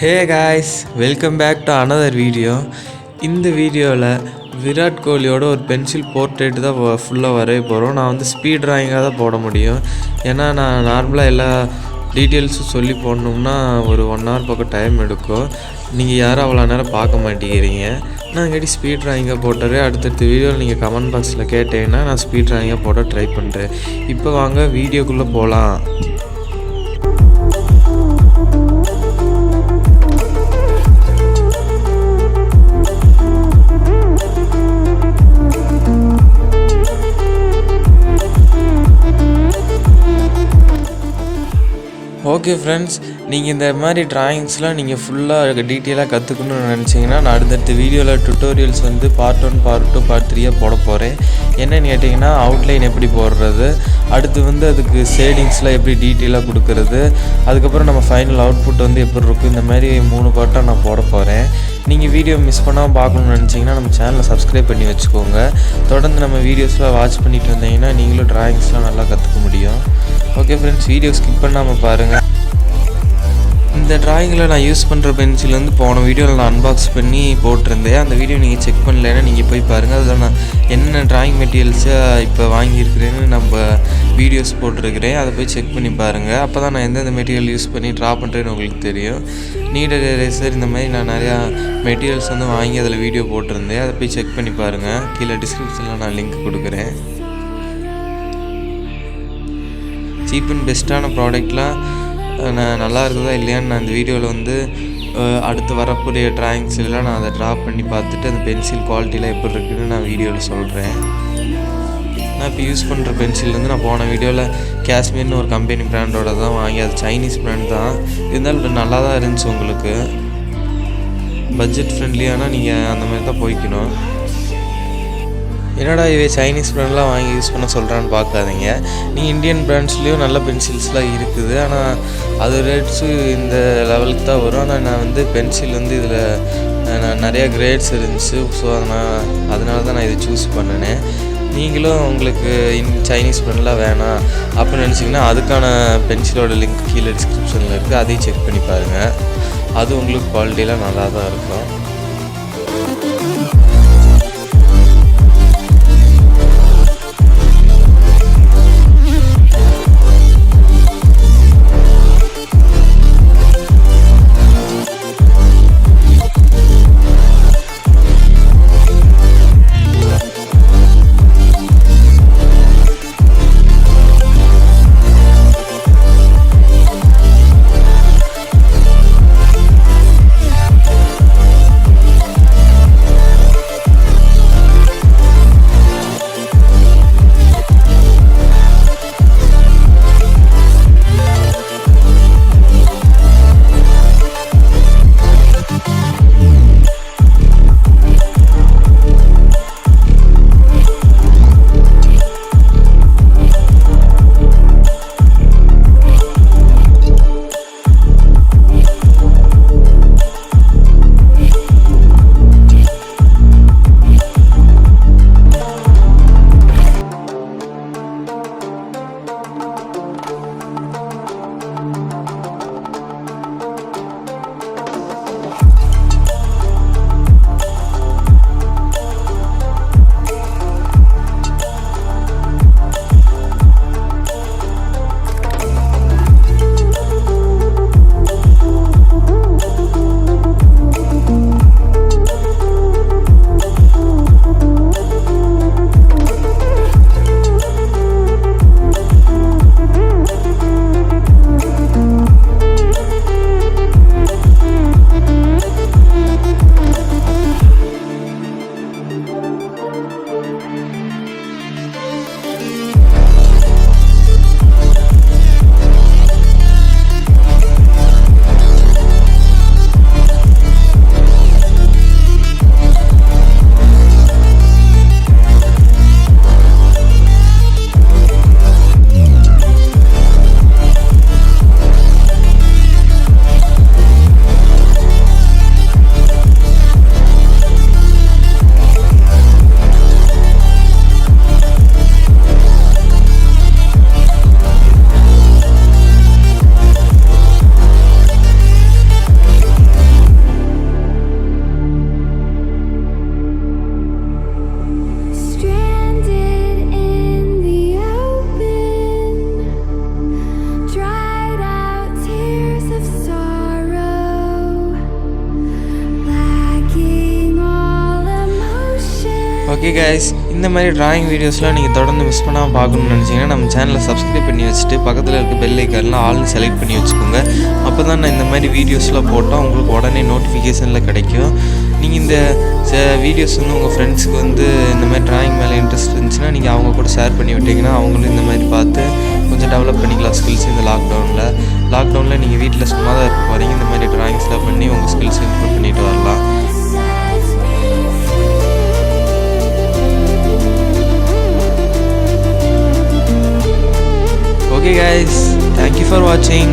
Hey guys, welcome back to another video. இந்த வீடியோவில் விராட் கோலியோட ஒரு பென்சில் போர்ட்ரேட் தான் ஃபுல்லாக வரைய போகிறோம். நான் வந்து ஸ்பீட் ட்ராயிங்காக தான் போட முடியும். ஏன்னா நான் நார்மலாக எல்லா டீட்டெயில்ஸும் சொல்லி போடணும்னா ஒரு 1 hour பக்கம் டைம் எடுக்கும். நீங்கள் யாரும் அவ்வளோ நேரம் பார்க்க மாட்டேங்கிறீங்க. நான் கேட்டி ஸ்பீட் ட்ராயிங்காக போட்டுறேன். அடுத்தடுத்த வீடியோவில் நீங்கள் கமெண்ட் பாக்ஸில் கேட்டீங்கன்னா நான் ஸ்பீட் ட்ராயிங்காக போட ட்ரை பண்ணுறேன். இப்போ வாங்க வீடியோக்குள்ளே போகலாம். ஓகே ஃப்ரெண்ட்ஸ், நீங்கள் இந்த மாதிரி ட்ராயிங்ஸ்லாம் நீங்கள் ஃபுல்லாக டீட்டெயிலாக கற்றுக்கணும்னு நினச்சிங்கன்னா நான் அடுத்தடுத்த வீடியோவில் டுட்டோரியல்ஸ் வந்து பார்ட் 1, பார்ட் 2, பார்ட் 3 போட போகிறேன். என்னென்னு கேட்டிங்கன்னா அவுட்லைன் எப்படி போடுறது, அடுத்து வந்து அதுக்கு ஷேடிங்ஸ்லாம் எப்படி டீட்டெயிலாக கொடுக்குறது, அதுக்கப்புறம் நம்ம ஃபைனல் அவுட்புட் வந்து எப்படி இருக்கும், இந்த மாதிரி 3 பார்ட்டாக நான் போட போகிறேன். நீங்கள் வீடியோ மிஸ் பண்ணாமல் பார்க்கணுன்னு நினச்சிங்கன்னா நம்ம சேனலை சப்ஸ்கிரைப் பண்ணி வச்சுக்கோங்க. தொடர்ந்து நம்ம வீடியோஸ்லாம் வாட்ச் பண்ணிட்டு வந்தீங்கன்னா நீங்களும் ட்ராயிங்ஸ்லாம் நல்லா கற்றுக்க முடியும். ஓகே ஃப்ரெண்ட்ஸ், வீடியோ ஸ்கிப் பண்ணாமல் பாருங்கள். இந்த ட்ராயிங்கில் நான் யூஸ் பண்ணுற பென்சில் வந்து போன வீடியோவில் நான் அன்பாக்ஸ் பண்ணி போட்டிருந்தேன். அந்த வீடியோ நீங்கள் செக் பண்ணலைன்னா நீங்கள் போய் பாருங்கள். அதில் நான் என்னென்ன ட்ராயிங் மெட்டீரியல்ஸை இப்போ வாங்கியிருக்கிறேன்னு நம்ம வீடியோஸ் போட்டிருக்கிறேன். அதை போய் செக் பண்ணி பாருங்கள். அப்போ தான் நான் எந்தெந்த மெட்டீரியல் யூஸ் பண்ணி ட்ரா பண்ணுறேன்னு உங்களுக்கு தெரியும். நீடட் எரேசர் இந்த மாதிரி நான் நிறையா மெட்டீரியல்ஸ் வந்து வாங்கி அதில் வீடியோ போட்டிருந்தேன். அதை போய் செக் பண்ணி பாருங்கள். கீழே டிஸ்கிரிப்ஷனில் நான் லிங்க் கொடுக்குறேன். சீப் அண்ட் பெஸ்ட்டான ப்ராடக்ட்லாம் நான் நல்லா இருக்குதா இல்லையான்னு நான் இந்த வீடியோவில் வந்து அடுத்து வரக்கூடிய ட்ராயிங்ஸ் எல்லாம் நான் அதை ட்ரா பண்ணி பார்த்துட்டு அந்த பென்சில் குவாலிட்டிலாம் எப்படி இருக்குதுன்னு நான் வீடியோவில் சொல்கிறேன். நான் இப்போ யூஸ் பண்ணுற பென்சில் வந்து நான் போன வீடியோவில் காஷ்மீர்னு ஒரு கம்பெனி பிராண்டோட தான் வாங்கி, அது சைனீஸ் பிராண்ட் தான். இருந்தாலும் நல்லா தான் இருந்துச்சு. உங்களுக்கு பட்ஜெட் ஃப்ரெண்ட்லியானால் நீங்கள் அந்த மாதிரி தான் போய்க்கணும். என்னடா இவை சைனீஸ் பிராண்ட்லாம் வாங்கி யூஸ் பண்ண சொல்கிறான்னு பார்க்காதீங்க. நீங்கள் இந்தியன் பிராண்ட்ஸ்லேயும் நல்ல பென்சில்ஸ்லாம் இருக்குது. ஆனால் அது ரேட்ஸு இந்த லெவலுக்கு தான் வரும். ஆனால் நான் வந்து பென்சில் வந்து இதில் நான் நிறையா கிரேட்ஸ் இருந்துச்சு. ஸோ அதனால தான் நான் இதை சூஸ் பண்ணினேன். நீங்களும் உங்களுக்கு சைனீஸ் பிராண்ட்லாம் வேணாம் அப்படின்னு நினச்சிங்கன்னா அதுக்கான பென்சிலோட லிங்க் கீழே டிஸ்கிரிப்ஷனில் இருக்குது. அதையும் செக் பண்ணி பாருங்கள். அது உங்களுக்கு குவாலிட்டிலாம் நல்லா தான் இருக்கும். ஓகே கைஸ், இந்த மாதிரி டிராயிங் வீடியோஸ்லாம் நீங்கள் தொடர்ந்து மிஸ் பண்ணாமல் பார்க்கணுன்னு நினச்சிங்கன்னா நம்ம சேனலை சப்ஸ்கிரைப் பண்ணி வச்சுட்டு பக்கத்தில் இருக்க பெல் ஐக்கான்லாம் ஆல்னு செலக்ட் பண்ணி வச்சுக்கோங்க. அப்போ தான் நான் இந்த மாதிரி வீடியோஸ்லாம் போட்டால் உங்களுக்கு உடனே நோட்டிஃபிகேஷனில் கிடைக்கும். நீங்கள் இந்த வீடியோஸ் வந்து உங்கள் ஃப்ரெண்ட்ஸுக்கு வந்து இந்த மாதிரி டிராயிங் மேலே இன்ட்ரெஸ்ட் இருந்துச்சுன்னா நீங்கள் அவங்க கூட ஷேர் பண்ணி விட்டிங்கன்னா அவங்களும் இந்த மாதிரி பார்த்து கொஞ்சம் டெவலப் பண்ணிக்கலாம் ஸ்கில்ஸ். இந்த லாக்டவுனில் நீங்கள் வீட்டில் சும்மா தான் இருக்க போகிறீங்க, இந்த மாதிரி டிராயிங்ஸ்லாம் பண்ணி உங்கள் ஸ்கில்ஸ் இம்ப்ரூவ் பண்ணிட்டு வரலாம். Okay guys, thank you for watching.